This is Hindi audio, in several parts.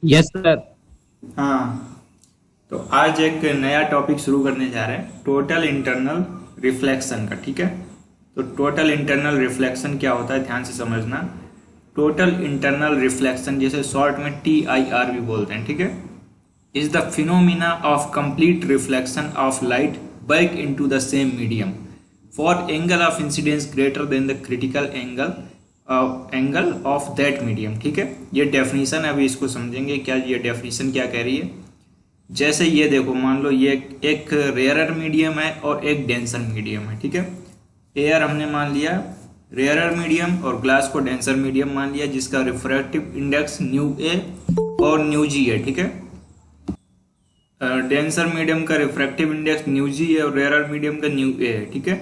Yes sir. हाँ, तो आज एक नया टॉपिक शुरू करने जा रहे हैं, टोटल इंटरनल रिफ्लेक्शन का। ठीक है, तो टोटल इंटरनल रिफ्लेक्शन क्या होता है, ध्यान से समझना। टोटल इंटरनल रिफ्लेक्शन, जिसे शॉर्ट में TIR भी बोलते हैं, ठीक है, is the phenomena of complete reflection of light back into the same medium for angle of incidence greater than the critical angle of that medium. ठीक है, ये डेफिनेशन है, अभी इसको समझेंगे क्या ये डेफिनेशन क्या कह रही है। जैसे ये देखो, मान लो ये एक रेयरर मीडियम है और एक डेंसर मीडियम है। ठीक है, एयर हमने मान लिया रेयरर मीडियम और ग्लास को डेंसर मीडियम मान लिया, जिसका रिफ्रैक्टिव इंडेक्स न्यू ए और न्यू जी है। ठीक है, डेंसर मीडियम का रिफ्रैक्टिव इंडेक्स न्यू जी है और रेयरर मीडियम का न्यू ए है। ठीक है,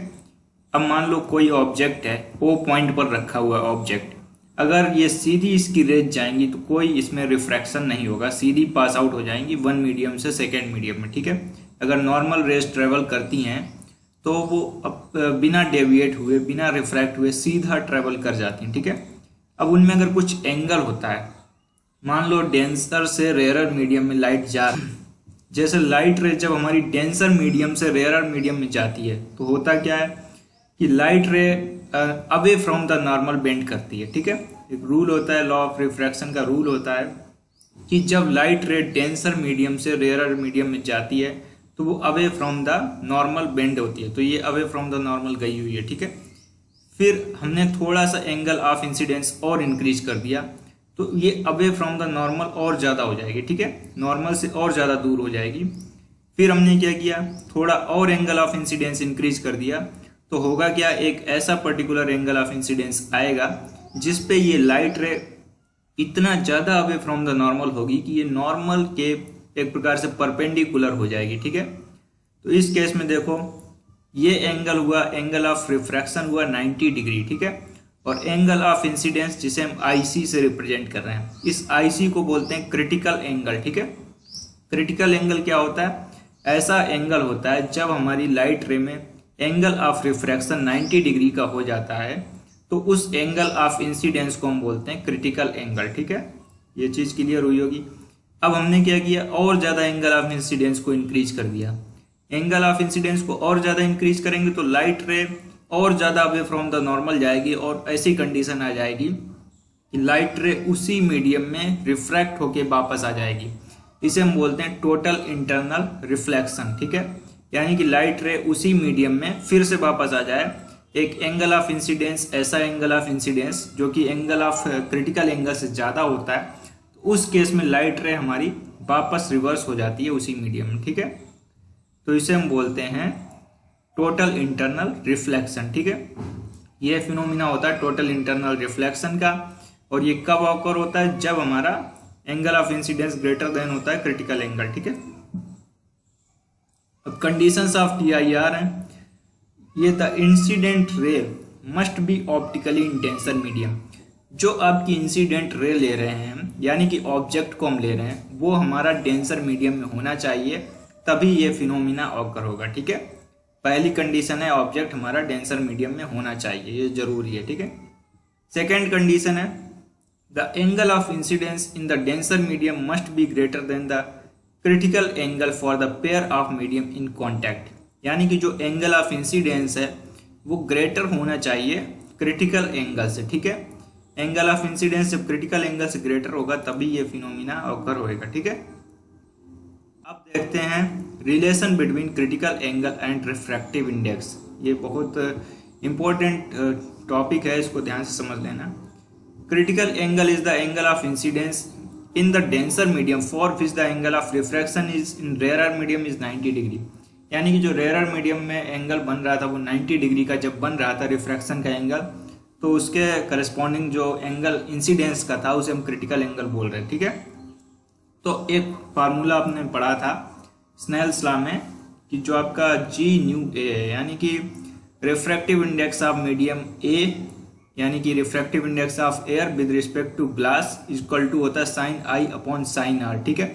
अब मान लो कोई ऑब्जेक्ट है, ओ पॉइंट पर रखा हुआ ऑब्जेक्ट, अगर ये सीधी इसकी रेज जाएंगी तो कोई इसमें रिफ्रैक्शन नहीं होगा, सीधी पास आउट हो जाएंगी वन मीडियम से सेकेंड मीडियम में। ठीक है, अगर नॉर्मल रेज ट्रेवल करती हैं तो वो बिना डेविएट हुए, बिना रिफ्रैक्ट हुए सीधा ट्रेवल कर जाती हैं। ठीक है, अब उनमें अगर कुछ एंगल होता है, मान लो डेंसर से रेयरर मीडियम में लाइट जा रही है, जैसे लाइट रे जब हमारी डेंसर मीडियम से रेयरर मीडियम में जाती है तो होता क्या है कि लाइट रे away from the normal bend करती है। ठीक है, एक रूल होता है, लॉ ऑफ रिफ्रैक्शन का रूल होता है कि जब लाइट रे डेंसर मीडियम से रेयरर मीडियम में जाती है तो वो away from the normal bend होती है, तो ये अवे फ्रॉम द नॉर्मल गई हुई है। ठीक है, फिर हमने थोड़ा सा एंगल ऑफ इंसिडेंस और इंक्रीज कर दिया तो ये अवे फ्रॉम द नॉर्मल और ज़्यादा हो जाएगी। ठीक है, नॉर्मल से और ज़्यादा दूर हो जाएगी। फिर हमने क्या किया, थोड़ा और एंगल ऑफ इंसिडेंस इंक्रीज कर दिया तो होगा क्या, एक ऐसा पर्टिकुलर एंगल ऑफ इंसिडेंस आएगा जिस पे ये लाइट रे इतना ज़्यादा अवे फ्रॉम द नॉर्मल होगी कि ये नॉर्मल के एक प्रकार से परपेंडिकुलर हो जाएगी। ठीक है, तो इस केस में देखो, ये एंगल हुआ, एंगल ऑफ रिफ्रैक्शन हुआ 90 डिग्री। ठीक है, और एंगल ऑफ इंसिडेंस जिसे हम IC से रिप्रेजेंट कर रहे हैं, इस IC को बोलते हैं क्रिटिकल एंगल। ठीक है, क्रिटिकल एंगल क्या होता है, ऐसा एंगल होता है जब हमारी लाइट रे में एंगल ऑफ रिफ्रैक्शन 90 डिग्री का हो जाता है तो उस एंगल ऑफ इंसिडेंस को हम बोलते हैं क्रिटिकल एंगल। ठीक है, ये चीज़ क्लियर हुई होगी। अब हमने क्या किया, और ज़्यादा एंगल ऑफ इंसिडेंस को इंक्रीज कर दिया। एंगल ऑफ इंसिडेंस को और ज़्यादा इंक्रीज करेंगे तो लाइट रे और ज़्यादा अवे फ्रॉम द नॉर्मल जाएगी और ऐसी कंडीशन आ जाएगी कि लाइट रे उसी मीडियम में रिफ्रैक्ट होके वापस आ जाएगी। इसे हम बोलते हैं टोटल इंटरनल रिफ्लेक्शन। ठीक है, यानी कि लाइट रे उसी मीडियम में फिर से वापस आ जाए, एक एंगल ऑफ इंसिडेंस, ऐसा एंगल ऑफ इंसिडेंस जो कि एंगल ऑफ क्रिटिकल एंगल से ज़्यादा होता है, तो उस केस में लाइट रे हमारी वापस रिवर्स हो जाती है उसी मीडियम में। ठीक है, तो इसे हम बोलते हैं टोटल इंटरनल रिफ्लेक्शन। ठीक है, ये फिनोमिना होता है टोटल इंटरनल रिफ्लेक्शन का, और ये कब ऑकर होता है, जब हमारा angle of incidence greater than होता है क्रिटिकल एंगल। ठीक है, अब कंडीशंस ऑफ TIR हैं, ये the incident ray must be optically in denser medium. जो आपकी इंसिडेंट रे ले रहे हैं, यानी कि ऑब्जेक्ट को हम ले रहे हैं, वो हमारा डेंसर मीडियम में होना चाहिए, तभी ये फिनोमिना ऑकर होगा। ठीक है, पहली कंडीशन है ऑब्जेक्ट हमारा डेंसर मीडियम में होना चाहिए, ये जरूरी है। ठीक है, सेकेंड कंडीशन है the angle of incidence in the denser medium must be greater than the critical angle for the pair of medium in contact. यानी कि जो एंगल ऑफ इंसिडेंस है वो ग्रेटर होना चाहिए क्रिटिकल एंगल से। ठीक है, एंगल ऑफ इंसिडेंस जब क्रिटिकल एंगल से ग्रेटर होगा तभी ये फिनोमिना ऑकर होएगा। ठीक है, अब देखते हैं relation between critical angle and refractive index. ये बहुत इंपॉर्टेंट टॉपिक है, इसको ध्यान से समझ लेना। Critical angle is the angle of incidence in the denser medium for which the angle of refraction is in rarer medium is 90 degree. यानी कि जो रेयरर मीडियम में एंगल बन रहा था वो 90 डिग्री का जब बन रहा था रिफ्रैक्शन का एंगल, तो उसके करस्पॉन्डिंग जो एंगल इंसिडेंस का था उसे हम क्रिटिकल एंगल बोल रहे हैं। ठीक है, तो एक फार्मूला आपने पढ़ा था स्नेल्स लॉ में कि जो आपका G/μA है, यानी कि refractive index of medium a, यानी कि refractive index of air with respect to glass equal to होता है sine i upon sine r. ठीक है,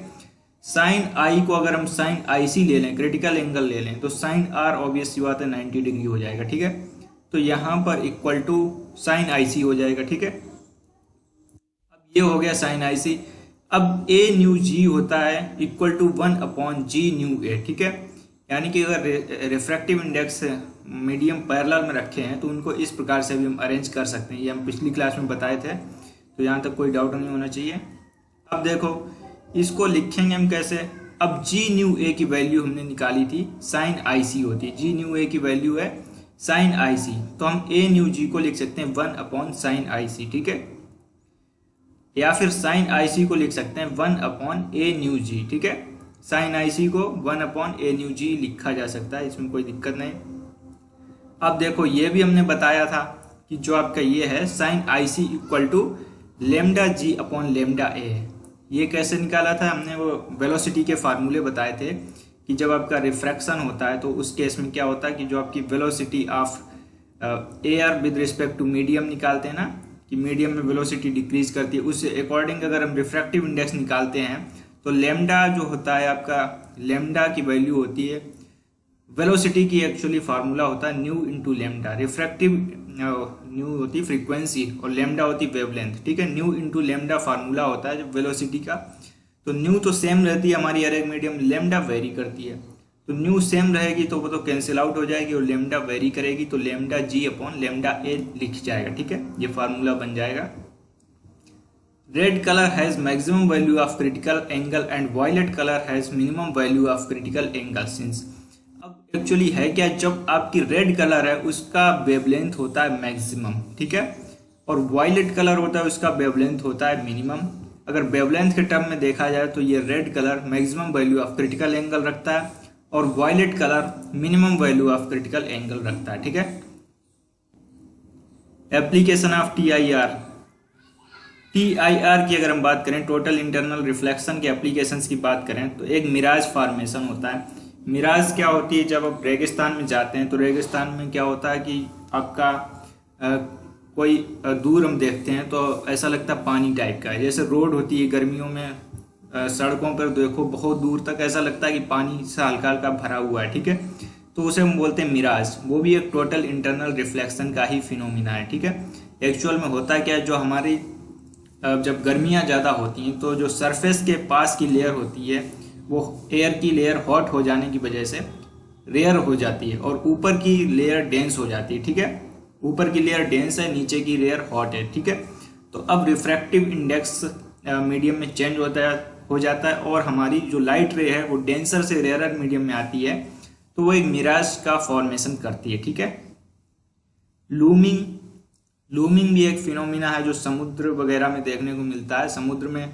साइन आई को अगर हम साइन IC ले लें, क्रिटिकल एंगल ले लें, तो साइन आर ऑब्वियस सी बात है 90 डिग्री हो जाएगा। ठीक है, तो यहाँ पर इक्वल टू साइन IC हो जाएगा। ठीक है, अब ये हो गया साइन IC। अब ए न्यू जी होता है इक्वल टू 1/g न्यू ए, ठीक है। यानी कि अगर रिफ्रैक्टिव इंडेक्स मीडियम पैरेलल में रखे हैं तो उनको इस प्रकार से भी हम अरेंज कर सकते हैं। ये हम पिछली क्लास में बताए थे, तो यहाँ तक कोई डाउट नहीं होना चाहिए। अब देखो इसको लिखेंगे हम कैसे। अब जी न्यू ए की वैल्यू हमने निकाली थी साइन आई सी होती है, जी न्यू ए की वैल्यू है साइन आई सी, तो हम ए न्यू जी को लिख सकते हैं 1/sin आई सी, ठीक है। या फिर साइन आई सी को लिख सकते हैं 1/a न्यू जी, ठीक है। साइन आई सी को 1/a न्यू जी लिखा जा सकता है, इसमें कोई दिक्कत नहीं। अब देखो ये भी हमने बताया था कि जो आपका ये है sine I C equal to lambda ji upon lambda A है। ये कैसे निकाला था हमने, वो वेलोसिटी के फार्मूले बताए थे कि जब आपका रिफ्रैक्शन होता है तो उस केस में क्या होता है कि जो आपकी velocity of air with respect to medium निकालते हैं ना, कि मीडियम में वेलोसिटी डिक्रीज करती है, उससे अकॉर्डिंग अगर हम रिफ्रैक्टिव इंडेक्स निकालते हैं तो लेमडा जो होता है आपका, लेमडा की वैल्यू होती है वेलोसिटी की, एक्चुअली फार्मूला होता है new into lambda. Refractive new होती है फ्रीक्वेंसी और लेमडा होती है वेवलेंथ, ठीक है। न्यू इंटू लेमडा फार्मूला होता है जब वेलोसिटी का, तो न्यू तो सेम रहती है हमारी हर एक मीडियम, लेमडा वेरी करती है। तो न्यू सेम रहेगी तो वो तो कैंसिल आउट हो जाएगी और लेमडा वेरी करेगी तो lambda ji upon lambda a लिख जाएगा, ठीक है। ये फार्मूला बन जाएगा। Red colour has maximum value of critical angle and violet colour has minimum value of critical angle since. अब एक्चुअली है क्या, जब आपकी रेड कलर है उसका वेवलेंथ होता है मैक्सिमम, ठीक है, और वायलेट कलर होता है उसका वेवलेंथ होता है मिनिमम। अगर वेवलेंथ के टर्म में देखा जाए तो ये red colour maximum value of critical angle रखता है और violet colour minimum value of critical angle रखता है, ठीक है। एप्लीकेशन ऑफ TIR की अगर हम बात करें, टोटल इंटरनल रिफ्लेक्शन के एप्लीकेशंस की बात करें तो एक मिराज फॉर्मेशन होता है। मिराज क्या होती है, जब आप रेगिस्तान में जाते हैं तो रेगिस्तान में क्या होता है कि आपका कोई दूर हम देखते हैं तो ऐसा लगता है पानी टाइप का है। जैसे रोड होती है गर्मियों में, सड़कों पर देखो बहुत दूर तक ऐसा लगता है कि पानी से हल्का हल्का भरा हुआ है, ठीक है, तो उसे हम बोलते हैं मिराज। वो भी एक टोटल इंटरनल रिफ्लेक्शन का ही फिनोमिना है, ठीक है। एक्चुअल में होता क्या है, जो हमारी जब गर्मियाँ ज़्यादा होती हैं तो जो सरफेस के पास की लेयर होती है वो एयर की लेयर हॉट हो जाने की वजह से रेयर हो जाती है और ऊपर की लेयर डेंस हो जाती है, ठीक है। ऊपर की लेयर डेंस है, नीचे की लेयर हॉट है, ठीक है। तो अब रिफ्रैक्टिव इंडेक्स मीडियम में चेंज हो जाता है और हमारी जो लाइट रे है वो डेंसर से रेयर मीडियम में आती है, तो वो एक मिराज का फॉर्मेशन करती है, ठीक है। लूमिंग भी एक फिनोमिना है जो समुद्र वगैरह में देखने को मिलता है। समुद्र में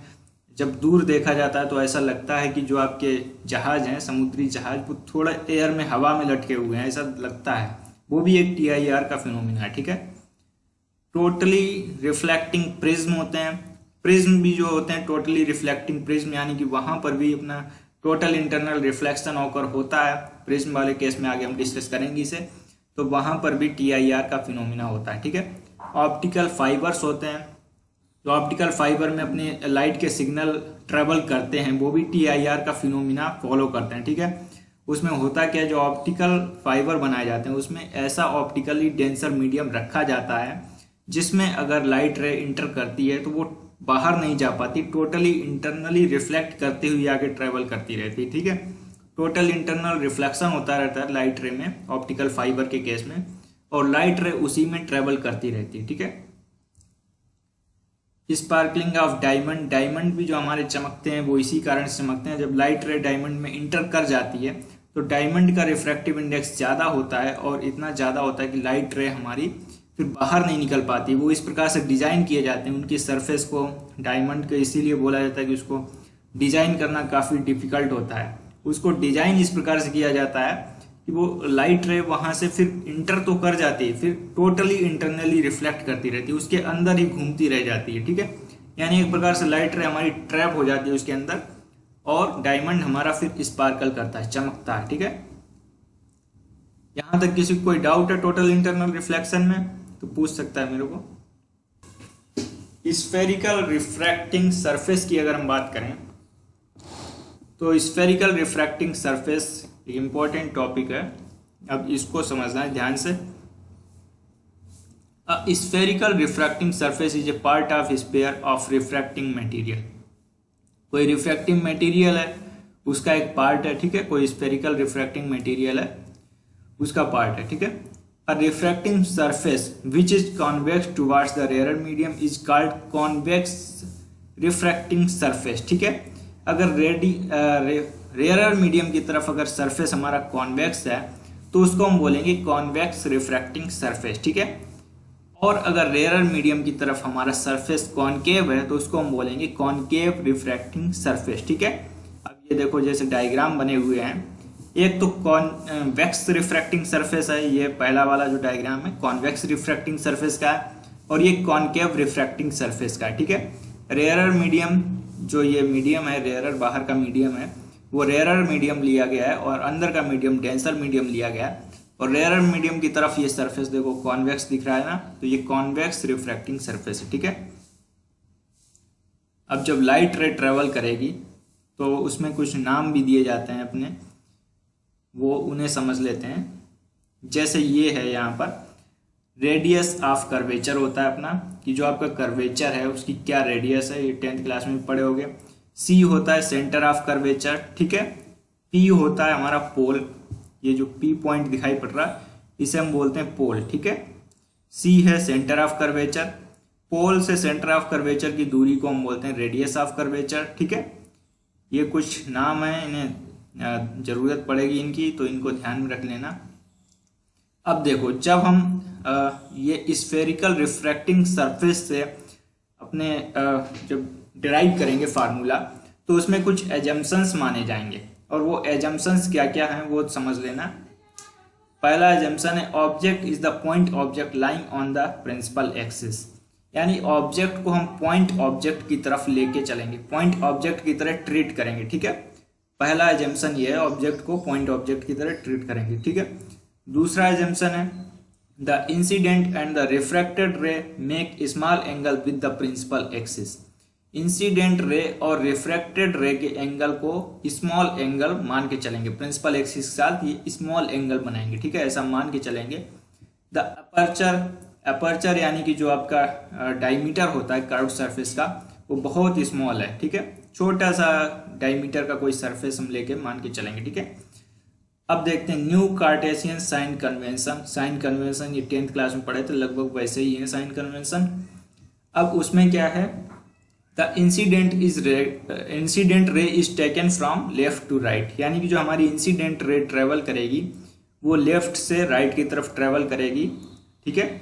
जब दूर देखा जाता है तो ऐसा लगता है कि जो आपके जहाज हैं, समुद्री जहाज, वो थोड़ा एयर में हवा में लटके हुए हैं, ऐसा लगता है। वो भी एक TIR का फिनोमिना है, ठीक है। टोटली रिफ्लेक्टिंग प्रिज्म होते हैं। प्रिज्म भी जो होते हैं टोटली रिफ्लेक्टिंग प्रिज्म, यानी कि वहां पर भी अपना टोटल इंटरनल रिफ्लेक्शन ऑकर होता है। प्रिज्म वाले केस में आगे हम डिस्कस करेंगे इसे, तो वहां पर भी TIR का फिनोमिना होता है, ठीक है। ऑप्टिकल फाइबर्स होते हैं, जो ऑप्टिकल फाइबर में अपने लाइट के सिग्नल ट्रेवल करते हैं, वो भी TIR का फिनोमिना फॉलो करते हैं, ठीक है। उसमें होता क्या है, जो ऑप्टिकल फाइबर बनाए जाते हैं उसमें ऐसा ऑप्टिकली डेंसर मीडियम रखा जाता है जिसमें अगर लाइट रे इंटर करती है तो वो बाहर नहीं जा पाती, टोटली इंटरनली रिफ्लेक्ट करते हुए आगे ट्रेवल करती रहती है, ठीक है। टोटल इंटरनल रिफ्लेक्शन होता रहता है लाइट रे में, ऑप्टिकल फाइबर के केस में, और लाइट रे उसी में ट्रेवल करती रहती है, ठीक है। स्पार्कलिंग ऑफ डायमंड, डायमंड भी जो हमारे चमकते हैं वो इसी कारण से चमकते हैं, जब लाइट रे डायमंड में इंटर कर जाती है तो डायमंड का रिफ्रैक्टिव इंडेक्स ज़्यादा होता है और इतना ज़्यादा होता है कि लाइट रे हमारी फिर बाहर नहीं निकल पाती। वो इस प्रकार से डिज़ाइन किए जाते हैं उनकी सरफेस को, डायमंड को इसीलिए बोला जाता है कि उसको डिज़ाइन करना काफ़ी डिफिकल्ट होता है। उसको डिज़ाइन इस प्रकार से किया जाता है कि वो लाइट रे वहाँ से फिर इंटर तो कर जाती है, फिर टोटली इंटरनली रिफ्लेक्ट करती रहती है, उसके अंदर ही घूमती रह जाती है, ठीक है। यानी एक प्रकार से लाइट रे हमारी ट्रैप हो जाती है उसके अंदर और डायमंड हमारा फिर स्पार्कल करता है, चमकता है, ठीक है। यहां तक किसी को कोई डाउट है टोटल इंटरनल रिफ्लेक्शन में तो पूछ सकता है मेरे को। स्फेरिकल रिफ्रैक्टिंग सरफेस की अगर हम बात करें तो स्फेरिकल रिफ्रैक्टिंग सरफेस एक इंपॉर्टेंट टॉपिक है, अब इसको समझना है ध्यान से। Spherical refracting surface is a part of sphere of refracting material. कोई रिफ्रैक्टिंग मटेरियल है उसका एक पार्ट है, ठीक है, कोई स्फेरिकल रिफ्रैक्टिंग मटेरियल है उसका पार्ट है, ठीक है। A refracting surface which is convex towards the rare medium is called convex refracting surface, ठीक है। अगर रेयर मीडियम की तरफ अगर सरफेस हमारा कॉन्वेक्स है तो उसको हम बोलेंगे कॉन्वेक्स रिफ्रैक्टिंग सरफेस, ठीक है। और अगर रेयर मीडियम की तरफ हमारा सरफेस कॉनकेव है तो उसको हम बोलेंगे कॉनकेव रिफ्रैक्टिंग सरफेस, ठीक है। अब ये देखो जैसे डायग्राम बने हुए हैं, एक तो कॉन्वेक्स रिफ्रैक्टिंग सरफेस है, ये पहला वाला जो डायग्राम है कॉन्वेक्स रिफ्रैक्टिंग सरफेस का है, और ये कॉनकेव रिफ्रैक्टिंग सरफेस का है, ठीक है। रेयर मीडियम जो ये मीडियम है, रेयर बाहर का मीडियम है, वो रेयर मीडियम लिया गया है और अंदर का मीडियम डेंसर मीडियम लिया गया है। और रेयर मीडियम की तरफ ये सरफेस देखो कॉन्वेक्स दिख रहा है ना, तो ये कॉन्वेक्स रिफ्रैक्टिंग सरफेस है, ठीक है। अब जब लाइट रे ट्रेवल करेगी तो उसमें कुछ नाम भी दिए जाते हैं अपने, वो उन्हें समझ लेते हैं। जैसे ये है यहाँ पर रेडियस ऑफ कर्वेचर होता है अपना, कि जो आपका कर्वेचर है उसकी क्या रेडियस है, ये 10th क्लास में पढ़े होगे। सी होता है सेंटर ऑफ कर्वेचर, ठीक है। पी होता है हमारा पोल, ये जो पी पॉइंट दिखाई पड़ रहा है इसे हम बोलते हैं पोल, ठीक है। सी है सेंटर ऑफ कर्वेचर, पोल से सेंटर ऑफ कर्वेचर की दूरी को हम बोलते हैं रेडियस ऑफ कर्वेचर, ठीक है। ये कुछ नाम है, इन्हें जरूरत पड़ेगी इनकी, तो इनको ध्यान में रख लेना। अब देखो जब हम ये स्फेरिकल रिफ्रैक्टिंग सरफेस से अपने जब डिराइव करेंगे फार्मूला, तो उसमें कुछ एजम्पशंस माने जाएंगे, और वो एजम्पशंस क्या क्या हैं वो समझ लेना। पहला एजम्पशन है object is the point object lying on the principal axis, यानी ऑब्जेक्ट को हम पॉइंट ऑब्जेक्ट की तरफ लेके चलेंगे, पॉइंट ऑब्जेक्ट की तरह ट्रीट करेंगे, ठीक है। पहला एजम्पशन ये है, ऑब्जेक्ट को पॉइंट ऑब्जेक्ट की तरह ट्रीट करेंगे, ठीक है। दूसरा एजम्पशन है the incident and the refracted ray make small angle with the principal axis. Incident ray और रिफ्रैक्टेड रे के एंगल को स्मॉल एंगल मान के चलेंगे, प्रिंसिपल एक्सिस के साथ ये स्मॉल एंगल बनाएंगे, ठीक है, ऐसा मान के चलेंगे। द अपर्चर यानी कि जो आपका डायमीटर होता है कर्व सरफेस का, वो बहुत स्मॉल है, ठीक है। छोटा सा डायमीटर का कोई सरफेस हम लेके मान के चलेंगे, ठीक है। अब देखते हैं new Cartesian sign convention. Sign convention ये 10th क्लास में पढ़े थे, लगभग वैसे ही है साइन कन्वेंशन। अब उसमें क्या है, the incident ray is taken from left to right, यानी कि जो हमारी इंसिडेंट रे ट्रेवल करेगी वो लेफ्ट से राइट की तरफ ट्रेवल करेगी, ठीक है।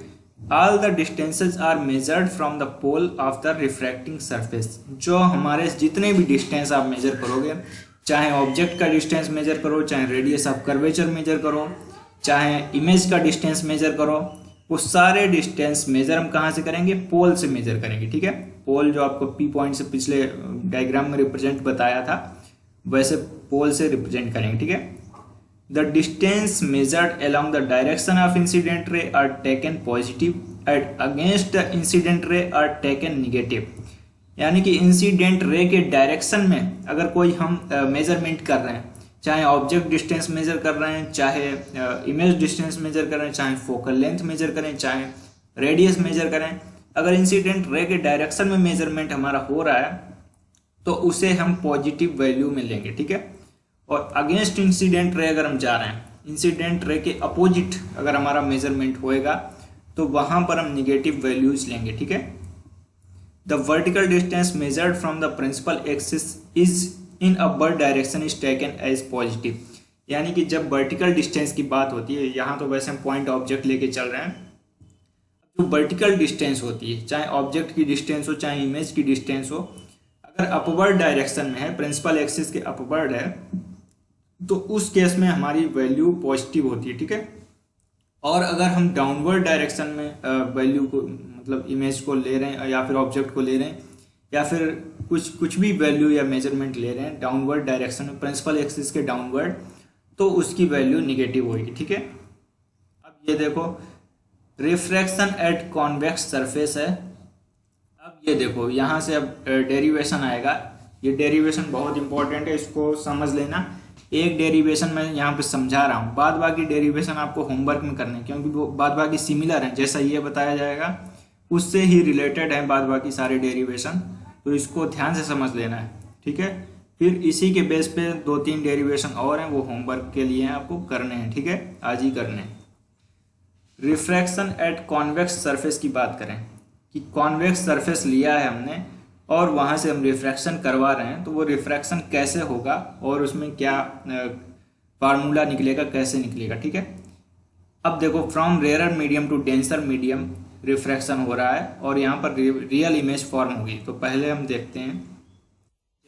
All the distances are measured from the pole of the refracting surface. जो हमारे जितने भी डिस्टेंस आप मेजर करोगे, चाहे ऑब्जेक्ट का डिस्टेंस मेजर करो, चाहे रेडियस ऑफ कर्वेचर मेजर करो, चाहे इमेज का डिस्टेंस मेजर करो, वो सारे डिस्टेंस मेजर हम कहाँ से करेंगे, पोल से मेजर करेंगे, ठीक है। पोल जो आपको पी पॉइंट से पिछले डायग्राम में रिप्रेजेंट बताया था, वैसे पोल से रिप्रेजेंट करेंगे, ठीक है। The distance measured along the direction of incident ray are taken positive and against the incident ray are taken negative, यानी कि इंसिडेंट रे के डायरेक्शन में अगर कोई हम मेजरमेंट कर रहे हैं, चाहे ऑब्जेक्ट डिस्टेंस मेजर कर रहे हैं, चाहे इमेज डिस्टेंस मेजर कर रहे हैं, चाहे फोकल लेंथ मेजर करें, चाहे रेडियस मेजर करें, अगर इंसिडेंट रे के डायरेक्शन में मेजरमेंट हमारा हो रहा है तो उसे हम पॉजिटिव वैल्यू में लेंगे, ठीक है। और अगेंस्ट इंसिडेंट रे अगर हम जा रहे हैं, इंसिडेंट रे के अपोजिट अगर हमारा मेजरमेंट होएगा तो वहां पर हम निगेटिव वैल्यूज लेंगे, ठीक है। The vertical distance measured from the principal axis is in upward direction is taken as positive, यानी कि जब वर्टिकल डिस्टेंस की बात होती है, यहाँ तो वैसे हम पॉइंट ऑब्जेक्ट लेके चल रहे हैं, जो वर्टिकल डिस्टेंस होती है, चाहे ऑब्जेक्ट की डिस्टेंस हो चाहे इमेज की डिस्टेंस हो, अगर अपवर्ड डायरेक्शन में है, प्रिंसिपल एक्सिस के अपवर्ड है, तो उस केस में हमारी वैल्यू पॉजिटिव होती है, ठीक है। और अगर हम डाउनवर्ड डायरेक्शन में वैल्यू को मतलब इमेज को ले रहे हैं या फिर ऑब्जेक्ट को ले रहे हैं या फिर कुछ भी वैल्यू या मेजरमेंट ले रहे हैं डाउनवर्ड डायरेक्शन में, प्रिंसिपल एक्सिस के डाउनवर्ड, तो उसकी वैल्यू निगेटिव होगी, ठीक है। अब ये देखो रिफ्रैक्शन एट कॉन्वेक्स सरफेस है। अब ये देखो यहाँ से अब डेरिवेशन आएगा, ये डेरिवेशन बहुत इंपॉर्टेंट है, इसको समझ लेना। एक डेरिवेशन मैं यहाँ पे समझा रहा हूँ, बाद बाकी डेरिवेशन आपको होमवर्क में करने, क्योंकि वो बाद बाकी सिमिलर हैं, जैसा ये बताया जाएगा उससे ही रिलेटेड है बाद बाकी सारे डेरिवेशन, तो इसको ध्यान से समझ लेना है, ठीक है। फिर इसी के बेस पे 2-3 डेरिवेशन और हैं, वो होमवर्क के लिए हैं, आपको करने हैं, ठीक है, आज ही करने हैं। रिफ्रैक्शन एट कॉन्वेक्स सरफेस की बात करें कि कॉन्वेक्स सरफेस लिया है हमने और वहाँ से हम रिफ्रैक्शन करवा रहे हैं, तो वो रिफ्रैक्शन कैसे होगा और उसमें क्या फार्मूला निकलेगा, कैसे निकलेगा, ठीक है। अब देखो, from rare medium to denser medium refraction हो रहा है और यहाँ पर रियल इमेज फॉर्म होगी। तो पहले हम देखते हैं,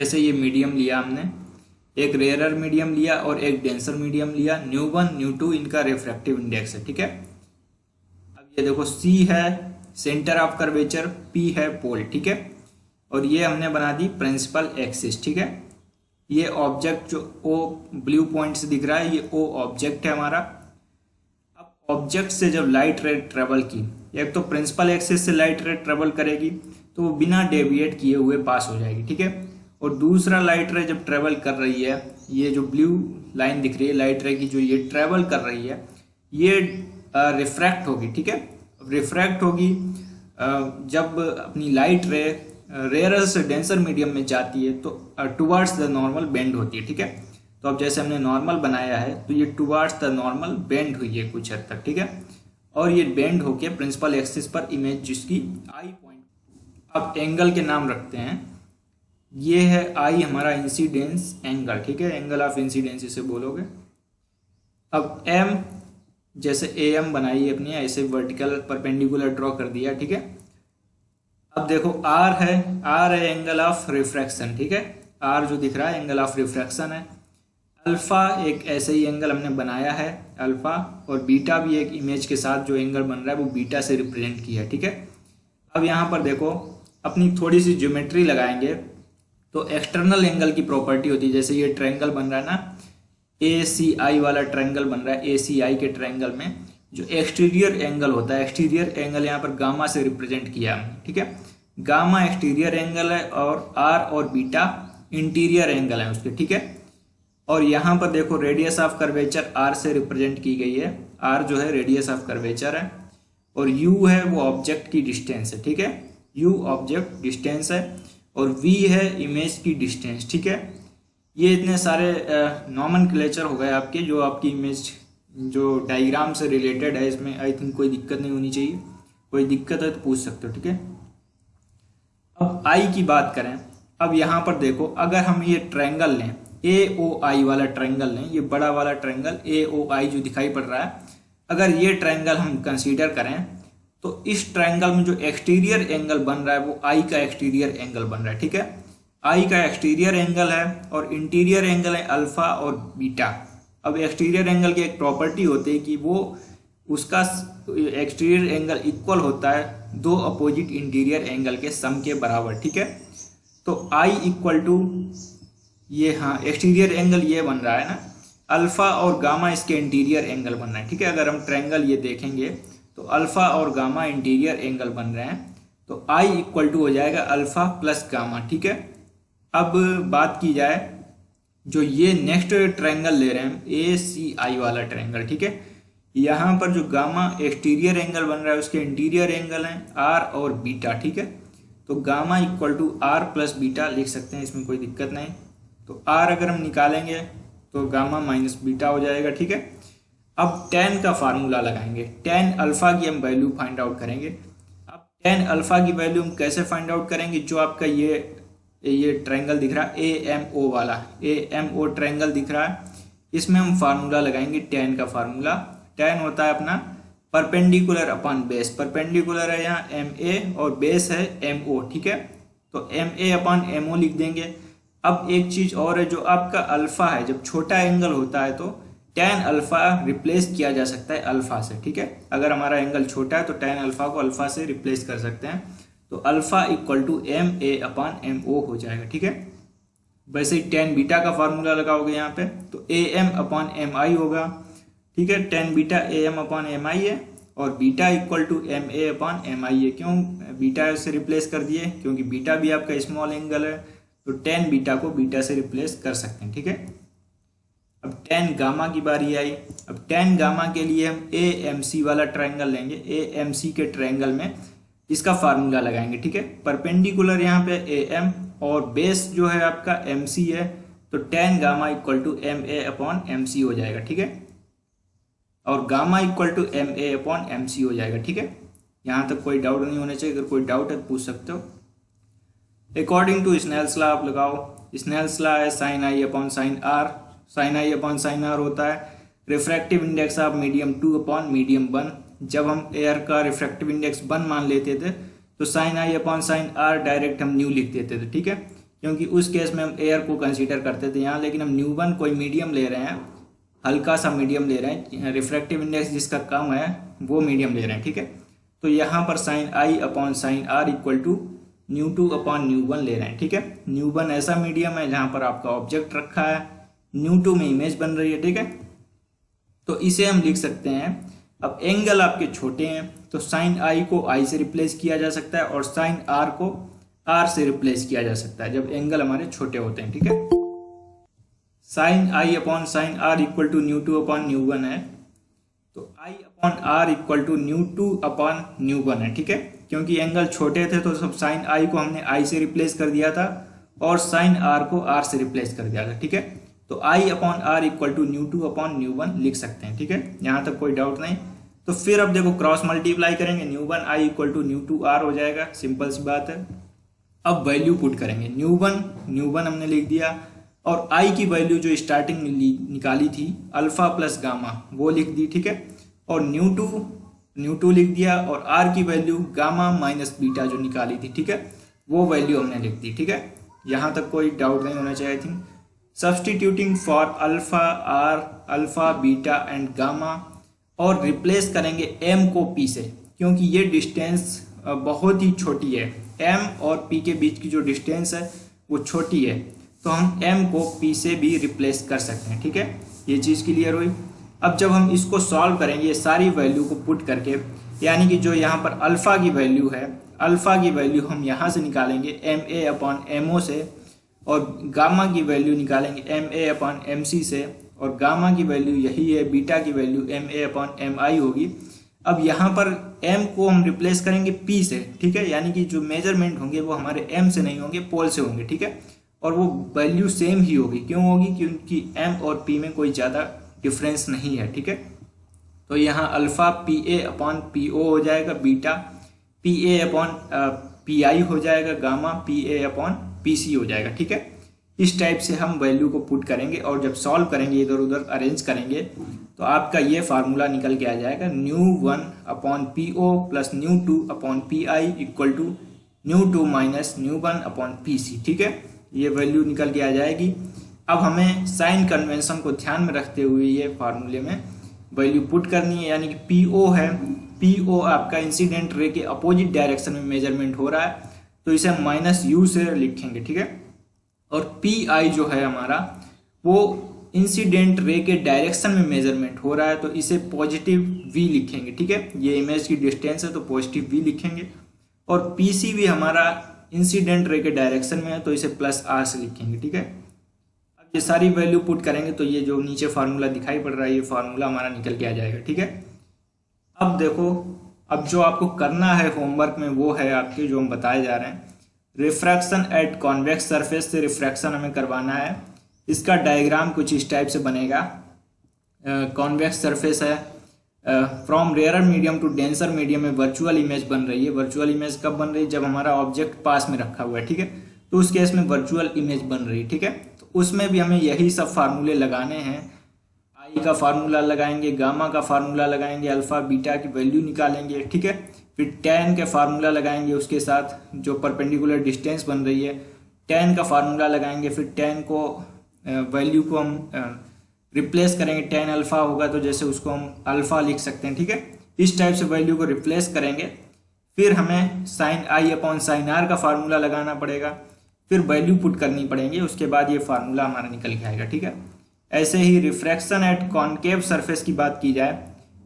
जैसे ये मीडियम लिया हमने, एक रेयर मीडियम लिया और एक डेंसर मीडियम लिया, ν1 ν2 इनका रिफ्रैक्टिव इंडेक्स है, ठीक है। अब ये देखो, C है सेंटर ऑफ कर्वेचर, P है पोल, ठीक है, और ये हमने बना दी प्रिंसिपल एक्सिस, ठीक है। ये ऑब्जेक्ट जो O ब्लू पॉइंट से दिख रहा है, ये O ऑब्जेक्ट है हमारा। अब ऑब्जेक्ट से जब लाइट रे ट्रेवल की, एक तो प्रिंसिपल एक्सिस से लाइट रे ट्रेवल करेगी तो वो बिना डेविएट किए हुए पास हो जाएगी, ठीक है। और दूसरा लाइट रे जब ट्रेवल कर रही है, ये जो ब्लू लाइन दिख रही है लाइट रे की, जो ये ट्रेवल कर रही है, ये रिफ्रैक्ट होगी, ठीक है। रिफ्रैक्ट होगी जब अपनी लाइट रे रेयर से डेंसर मीडियम में जाती है तो टुवर्ड्स द नॉर्मल बेंड होती है, ठीक है। तो अब जैसे हमने नॉर्मल बनाया है तो ये टुवर्ड्स द नॉर्मल बेंड हुई है कुछ हद तक, ठीक है, और ये बेंड होके प्रिंसिपल एक्सिस पर इमेज जिसकी आई पॉइंट। अब एंगल के नाम रखते हैं, ये है आई हमारा इंसिडेंस एंगल, ठीक है, एंगल ऑफ इंसिडेंस इसे बोलोगे। अब एम, जैसे ए एम बनाई अपनी, ऐसे वर्टिकल परपेंडिकुलर ड्रॉ कर दिया, ठीक है। अब देखो आर है एंगल ऑफ रिफ्रैक्शन, ठीक है, आर जो दिख रहा है एंगल ऑफ रिफ्रैक्शन है। अल्फा एक ऐसे ही एंगल हमने बनाया है अल्फा, और बीटा भी एक इमेज के साथ जो एंगल बन रहा है वो बीटा से रिप्रेजेंट किया है, ठीक है। अब यहाँ पर देखो, अपनी थोड़ी सी ज्योमेट्री लगाएंगे तो एक्सटर्नल एंगल की प्रॉपर्टी होती है, जैसे ये ट्रायंगल बन रहा है ना, ACI वाला ट्रायंगल बन रहा है, ACI के ट्रायंगल में जो एक्सटीरियर एंगल होता है, एक्सटीरियर एंगल यहाँ पर गामा से रिप्रेजेंट किया हमने, ठीक है। गामा एक्सटीरियर एंगल है और आर और बीटा इंटीरियर एंगल है उसके, ठीक है। और यहाँ पर देखो, रेडियस ऑफ कर्वेचर आर से रिप्रेजेंट की गई है, आर जो है रेडियस ऑफ कर्वेचर है, और यू है वो ऑब्जेक्ट की डिस्टेंस है, ठीक है, यू ऑब्जेक्ट डिस्टेंस है, और वी है इमेज की डिस्टेंस, ठीक है। ये इतने सारे नॉमेनक्लेचर हो गए आपके, जो आपकी इमेज जो डायग्राम से रिलेटेड है, इसमें आई थिंक कोई दिक्कत नहीं होनी चाहिए, कोई दिक्कत है तो पूछ सकते हो, ठीक है। अब आई की बात करें, अब यहाँ पर देखो, अगर हम ये ट्रायंगल लें, AOI वाला ट्रायंगल लें, ये बड़ा वाला ट्रायंगल AOI जो दिखाई पड़ रहा है, अगर ये ट्रायंगल हम कंसीडर करें तो इस ट्रायंगल में जो एक्सटीरियर एंगल बन रहा है वो आई का एक्सटीरियर एंगल बन रहा है, ठीक है। आई का एक्सटीरियर एंगल है और इंटीरियर एंगल है अल्फा और बीटा। अब एक्सटीरियर एंगल की एक प्रॉपर्टी होती है कि वो उसका एक्सटीरियर एंगल इक्वल होता है दो अपोजिट इंटीरियर एंगल के सम के बराबर, ठीक है। तो आई इक्वल टू ये, हाँ, एक्सटीरियर एंगल ये बन रहा है ना, अल्फा और गामा इसके इंटीरियर एंगल बन रहे हैं, ठीक है। अगर हम ट्रायंगल ये देखेंगे तो अल्फा और गामा इंटीरियर एंगल बन रहे हैं, तो आई इक्वल टू हो जाएगा अल्फा प्लस गामा, ठीक है। अब बात की जाए, जो ये नेक्स्ट ट्रायंगल ले रहे हैं ACI वाला ट्रायंगल, ठीक है, यहाँ पर जो गामा एक्सटीरियर एंगल बन रहा है उसके इंटीरियर एंगल हैं आर और बीटा, ठीक है। तो gamma equal to r plus beta लिख सकते हैं, इसमें कोई दिक्कत नहीं। तो आर अगर हम निकालेंगे तो गामा माइनस बीटा हो जाएगा, ठीक है। अब tan का फार्मूला लगाएंगे, tan अल्फा की हम वैल्यू फाइंड आउट करेंगे। अब tan अल्फा की वैल्यू हम कैसे फाइंड आउट करेंगे, जो आपका ये ट्रायंगल दिख रहा है AMO वाला, AMO ट्रायंगल दिख रहा है, इसमें हम फार्मूला लगाएंगे tan का फार्मूला। tan होता है अपना परपेंडिकुलर अपॉन बेस, परपेंडिकुलर है यहाँ MA और बेस है MO, ठीक है। तो MA अपॉन MO लिख देंगे। अब एक चीज और है, जो आपका अल्फा है, जब छोटा एंगल होता है तो tan अल्फा रिप्लेस किया जा सकता है अल्फा से, ठीक है। अगर हमारा एंगल छोटा है तो tan अल्फा को अल्फा से रिप्लेस कर सकते हैं, तो alpha equal to MA upon MO हो जाएगा, ठीक है। वैसे ही tan बीटा का फार्मूला लगाओगे यहाँ पे तो AM अपॉन MI होगा, ठीक है। tan beta AM upon MI है और beta equal to MA upon MI है। क्यों बीटा से रिप्लेस कर दिए, क्योंकि बीटा भी आपका स्मॉल एंगल है, तो tan बीटा को बीटा से रिप्लेस कर सकते हैं, ठीक है। अब tan गामा की बारी आई। अब tan गामा के लिए हम AMC वाला ट्रायंगल लेंगे, AMC के ट्रायंगल में इसका फार्मूला लगाएंगे, ठीक है। परपेंडिकुलर यहाँ पे AM और बेस जो है आपका एम सी है, तो tan gamma equal to m A upon M c हो जाएगा, ठीक है, और gamma equal to m A upon M c हो जाएगा, ठीक है। यहाँ तक कोई डाउट नहीं होना चाहिए, अगर कोई डाउट है तो पूछ सकते हो। अकॉर्डिंग टू स्नेल्स लॉ आप लगाओ, स्नेल्स लॉ है sine i upon sine r, sine i upon sine r होता है refractive index of medium 2 upon medium 1। जब हम एयर का रिफ्रैक्टिव इंडेक्स 1 मान लेते थे तो sine i upon sine r direct हम न्यू लिख देते थे, ठीक है, क्योंकि उस केस में हम एयर को कंसीडर करते थे यहाँ, लेकिन हम न्यू 1 कोई मीडियम ले रहे हैं, हल्का सा मीडियम ले रहे हैं, रिफ्रैक्टिव इंडेक्स जिसका कम है वो मीडियम ले रहे हैं, ठीक है। तो यहाँ पर sine i upon sine r equal to mu 2 upon mu 1 ले रहे हैं, ठीक है। न्यू 1 ऐसा मीडियम है जहाँ पर आपका ऑब्जेक्ट रखा है, न्यू 2 में इमेज बन रही है, ठीक है। तो इसे हम लिख सकते हैं, अब एंगल आपके छोटे हैं तो साइन आई को आई से रिप्लेस किया जा सकता है और साइन आर को आर से रिप्लेस किया जा सकता है जब एंगल हमारे छोटे होते हैं, ठीक है। Sine i upon sine r equal to mu 2 upon mu 1 है, तो i upon r equal to mu 2 upon mu 1 है, ठीक है, क्योंकि एंगल छोटे थे तो सब साइन आई को हमने आई से रिप्लेस कर दिया था और साइन आर को आर से रिप्लेस कर दिया था, ठीक है। तो i upon r equal to mu 2 upon mu 1 लिख सकते हैं, ठीक है, यहाँ तक कोई डाउट नहीं। तो फिर अब देखो क्रॉस मल्टीप्लाई करेंगे, mu 1 i equal to mu 2 r हो जाएगा, सिंपल सी बात है। अब वैल्यू पुट करेंगे, न्यू 1 हमने लिख दिया और आई की वैल्यू जो स्टार्टिंग में निकाली थी अल्फा प्लस गामा वो लिख दी, ठीक है, और न्यू 2 लिख दिया और आर की वैल्यू गामा माइनस बीटा जो निकाली थी, ठीक है, वो वैल्यू हमने लिख दी, ठीक है। यहाँ तक कोई डाउट नहीं होना चाहिए। I think substituting for alpha r alpha beta and gamma और रिप्लेस करेंगे एम को पी से, क्योंकि ये डिस्टेंस बहुत ही छोटी है, एम और पी के बीच की जो डिस्टेंस है वो छोटी है, तो हम एम को पी से भी रिप्लेस कर सकते हैं, ठीक है, ये चीज़ क्लियर हुई। अब जब हम इसको सॉल्व करेंगे ये सारी वैल्यू को पुट करके, यानी कि जो यहाँ पर अल्फ़ा की वैल्यू है, अल्फ़ा की वैल्यू हम यहाँ से निकालेंगे एम ए अपॉन एम ओ से, और गामा की वैल्यू निकालेंगे एम ए अपॉन एम सी से, और गामा की वैल्यू यही है, बीटा की value M A upon M I होगी। अब यहाँ पर m को हम रिप्लेस करेंगे p से, ठीक है, यानी कि जो मेजरमेंट होंगे वो हमारे m से नहीं होंगे, पोल से होंगे, ठीक है, और वो वैल्यू सेम ही होगी। क्यों होगी? क्योंकि m और p में कोई ज़्यादा डिफरेंस नहीं है, ठीक है। तो यहाँ alpha p a upon p o हो जाएगा, beta p a upon p i हो जाएगा, gamma p a upon p c हो जाएगा, ठीक है। इस टाइप से हम वैल्यू को पुट करेंगे और जब सॉल्व करेंगे, इधर उधर अरेंज करेंगे, तो आपका ये फार्मूला निकल के आ जाएगा, mu 1 upon p o plus mu 2 upon p i equal to mu 2 minus mu 1 upon p c, ठीक है। ये वैल्यू निकल के आ जाएगी। अब हमें साइन कन्वेंशन को ध्यान में रखते हुए ये फार्मूले में वैल्यू पुट करनी है, यानी कि पी ओ है, पी ओ आपका इंसिडेंट रे के अपोजिट डायरेक्शन में मेजरमेंट हो रहा है, तो इसे हम माइनस यू से लिखेंगे, ठीक है। और पी आई जो है हमारा वो इंसिडेंट रे के डायरेक्शन में मेजरमेंट हो रहा है, तो इसे पॉजिटिव वी लिखेंगे, ठीक है। ये इमेज की डिस्टेंस है तो पॉजिटिव वी लिखेंगे। और पी सी भी हमारा इंसिडेंट रे के डायरेक्शन में है, तो इसे प्लस आर से लिखेंगे, ठीक है। अब ये सारी वैल्यू पुट करेंगे तो ये जो नीचे फार्मूला दिखाई पड़ रहा है, ये फार्मूला हमारा निकल के आ जाएगा, ठीक है। अब देखो, अब जो आपको करना है होमवर्क में वो है आपके जो हम बताए जा रहे हैं, रिफ्रैक्शन एट कॉन्वेक्स सरफेस से रिफ्रैक्शन हमें करवाना है। इसका डायग्राम कुछ इस टाइप से बनेगा। कॉन्वेक्स सरफेस है, from rare medium to denser medium में वर्चुअल इमेज बन रही है। वर्चुअल इमेज कब बन रही है? जब हमारा ऑब्जेक्ट पास में रखा हुआ है, ठीक है, तो उस केस में वर्चुअल इमेज बन रही है, ठीक है। तो उसमें भी हमें यही सब फार्मूले लगाने हैं। आई का फार्मूला लगाएंगे, गामा का फार्मूला लगाएंगे, अल्फा बीटा की वैल्यू निकालेंगे, ठीक है। फिर tan के फार्मूला लगाएंगे, उसके साथ जो परपेंडिकुलर डिस्टेंस बन रही है tan का फार्मूला लगाएंगे। फिर tan को वैल्यू को हम रिप्लेस करेंगे, tan अल्फा होगा तो जैसे उसको हम अल्फा लिख सकते हैं, ठीक है। इस टाइप से वैल्यू को रिप्लेस करेंगे। फिर हमें sine i upon sine r का फार्मूला लगाना पड़ेगा, फिर वैल्यू पुट करनी पड़ेंगे, उसके बाद ये फार्मूला हमारा निकल के आएगा, ठीक है। ऐसे ही रिफ्रैक्शन एट कॉनकेव सरफेस की बात की जाए,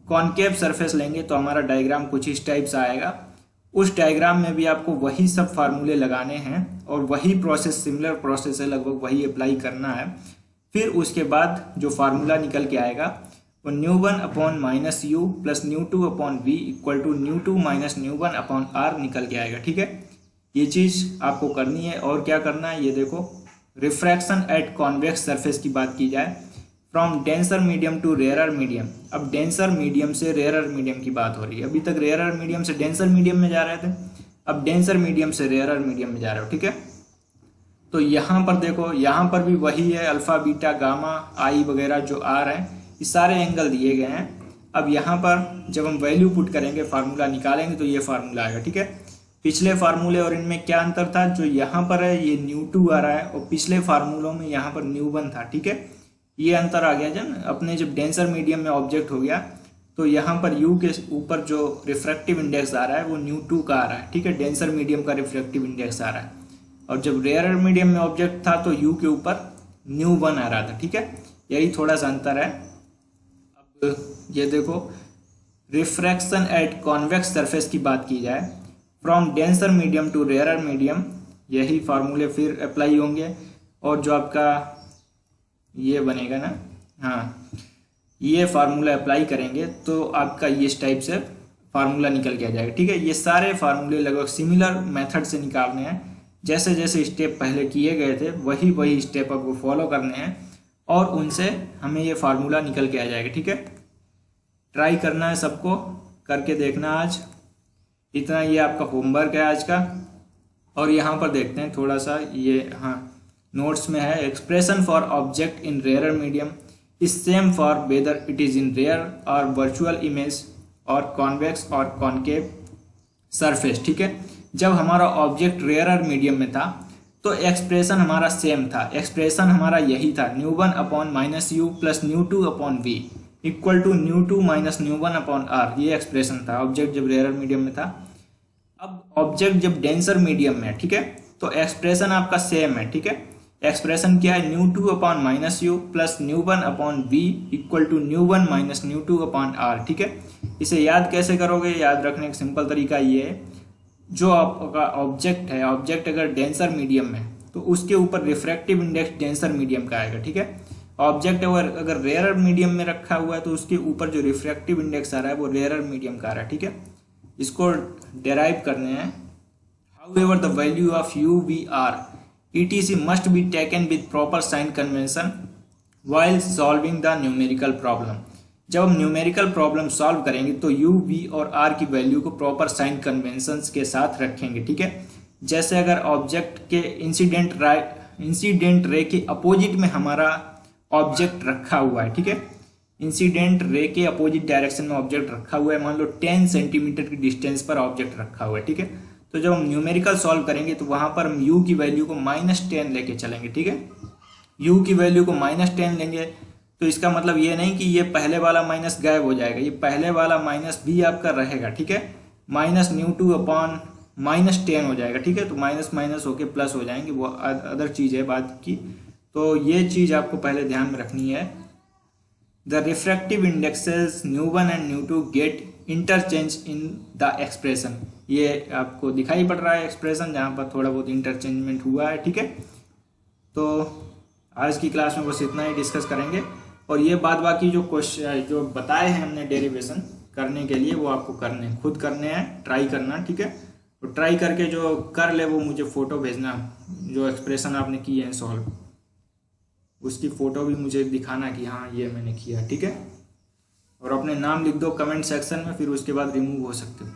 कॉनकेव सरफेस लेंगे तो हमारा डायग्राम कुछ इस टाइप से आएगा। उस डायग्राम में भी आपको वही सब फार्मूले लगाने हैं और वही प्रोसेस, सिमिलर प्रोसेस है, लगभग वही अप्लाई करना है। फिर उसके बाद जो फार्मूला निकल के आएगा वो mu 1 upon minus u plus mu 2 upon v equal to mu 2 minus mu 1 upon r निकल के आएगा, ठीक है। ये चीज़ आपको करनी है। और क्या करना है, ये देखो, रिफ्रैक्शन एट कॉन्वेक्स सरफेस की बात की जाए, from denser medium to rarer medium. अब डेंसर मीडियम से रेयरर मीडियम की बात हो रही है। अभी तक रेयरर मीडियम से डेंसर मीडियम में जा रहे थे, अब डेंसर मीडियम से रेयरर मीडियम में जा रहे हो, ठीक है। तो यहाँ पर देखो, यहाँ पर भी वही है, अल्फा बीटा गामा आई वगैरह जो आ रहे हैं, ये सारे एंगल दिए गए हैं। अब यहाँ पर जब हम वैल्यू पुट करेंगे, फार्मूला निकालेंगे, तो ये फार्मूला आएगा, ठीक है। पिछले फार्मूले और इनमें क्या अंतर था, जो यहाँ पर है ये न्यू2 आ रहा है, और पिछले फार्मूलों में यहाँ पर न्यू1 था, ठीक है। ये अंतर आ गया जब डेंसर मीडियम में ऑब्जेक्ट हो गया, तो यहाँ पर यू के ऊपर जो रिफ्रैक्टिव इंडेक्स आ रहा है वो न्यू2 का आ रहा है, ठीक है। डेंसर मीडियम का रिफ्रैक्टिव इंडेक्स आ रहा है, और जब रेयरर मीडियम में ऑब्जेक्ट था तो यू के ऊपर न्यू1 आ रहा था, ठीक है। यही थोड़ा सा अंतर है। अब ये देखो, रिफ्रैक्शन एट कॉन्वेक्स सरफेस की बात की जाए, from denser medium to rarer medium, यही फार्मूले फिर अप्लाई होंगे। और जो आपका ये बनेगा ना, हाँ, ये फार्मूला अप्लाई करेंगे तो आपका इस टाइप से फार्मूला निकल के आ जाएगा, ठीक है। ये सारे फार्मूले लगभग सिमिलर मेथड से निकालने हैं, जैसे जैसे स्टेप पहले किए गए थे वही वही स्टेप आपको फॉलो करने हैं, और उनसे हमें ये फार्मूला निकल के आ जाएगा, ठीक है। ट्राई करना है सबको, करके देखना आज। इतना ये आपका होमवर्क है आज का। और यहाँ पर देखते हैं थोड़ा सा, ये हाँ नोट्स में है, expression for object in rarer medium is same for whether it is in rare और वर्चुअल इमेज और कॉन्वेक्स और कॉन्केव सरफेस, ठीक है। जब हमारा ऑब्जेक्ट रेयरर मीडियम में था तो एक्सप्रेशन हमारा सेम था, एक्सप्रेशन हमारा यही था, mu upon minus u plus mu upon v equal to mu minus mu upon r. ये एक्सप्रेशन था ऑब्जेक्ट जब रेयरर मीडियम में था। अब ऑब्जेक्ट जब डेंसर मीडियम में है, ठीक है, तो एक्सप्रेशन आपका सेम है, ठीक है। एक्सप्रेशन क्या है, mu upon minus u plus mu upon v equal to mu minus mu upon r, ठीक है। इसे याद कैसे करोगे, याद रखने का सिंपल तरीका ये है, जो आपका ऑब्जेक्ट है, ऑब्जेक्ट अगर डेंसर मीडियम में तो उसके ऊपर रिफ्रैक्टिव इंडेक्स डेंसर मीडियम का आएगा, ठीक है। ऑब्जेक्ट अगर रेयरर मीडियम में रखा हुआ है तो उसके ऊपर जो रिफ्रैक्टिव इंडेक्स आ रहा है वो रेयरर मीडियम का आ रहा है, ठीक है। इसको डेराइव करने हैं। However the value of u v r etc must be taken with proper sign convention while solving the numerical problem। जब हम न्यूमेरिकल प्रॉब्लम सॉल्व करेंगे तो u, v और r की वैल्यू को प्रॉपर साइन कन्वेंशंस के साथ रखेंगे, ठीक है। जैसे अगर ऑब्जेक्ट के इंसिडेंट रे के अपोजिट में हमारा ऑब्जेक्ट रखा हुआ है, ठीक है। इंसिडेंट रे के अपोजिट डायरेक्शन में ऑब्जेक्ट रखा हुआ है, मान लो 10 सेंटीमीटर की डिस्टेंस पर ऑब्जेक्ट रखा हुआ है, ठीक है। तो जब हम न्यूमेरिकल सॉल्व करेंगे तो वहां पर हम u की वैल्यू को -10 लेके चलेंगे, ठीक है। u की वैल्यू को -10 लेंगे तो इसका मतलब ये नहीं कि ये पहले वाला माइनस गायब हो जाएगा, ये पहले वाला माइनस भी आपका रहेगा, ठीक है। माइनस न्यू2 अपॉन -10 हो जाएगा, ठीक है। तो माइनस माइनस होके प्लस हो जाएंगे, वो अदर चीज़ है बात की। तो ये चीज़ आपको पहले ध्यान में रखनी है। The refractive indexes mu and mu get interchange in the expression. ये आपको दिखाई पड़ रहा है एक्सप्रेशन जहाँ पर थोड़ा बहुत इंटरचेंजमेंट हुआ है, ठीक है। तो आज की क्लास में बस इतना ही डिस्कस करेंगे, और ये बाद बाकी जो क्वेश्चन जो बताए हैं हमने डेरिवेशन करने के लिए वो आपको खुद करने हैं, ट्राई करना, ठीक है। तो ट्राई करके जो कर ले वो मुझे फ़ोटो भेजना, जो एक्सप्रेशन आपने किए हैं सॉल्व, उसकी फ़ोटो भी मुझे दिखाना कि हाँ ये मैंने किया, ठीक है। और अपने नाम लिख दो कमेंट सेक्शन में, फिर उसके बाद रिमूव हो सकते हो।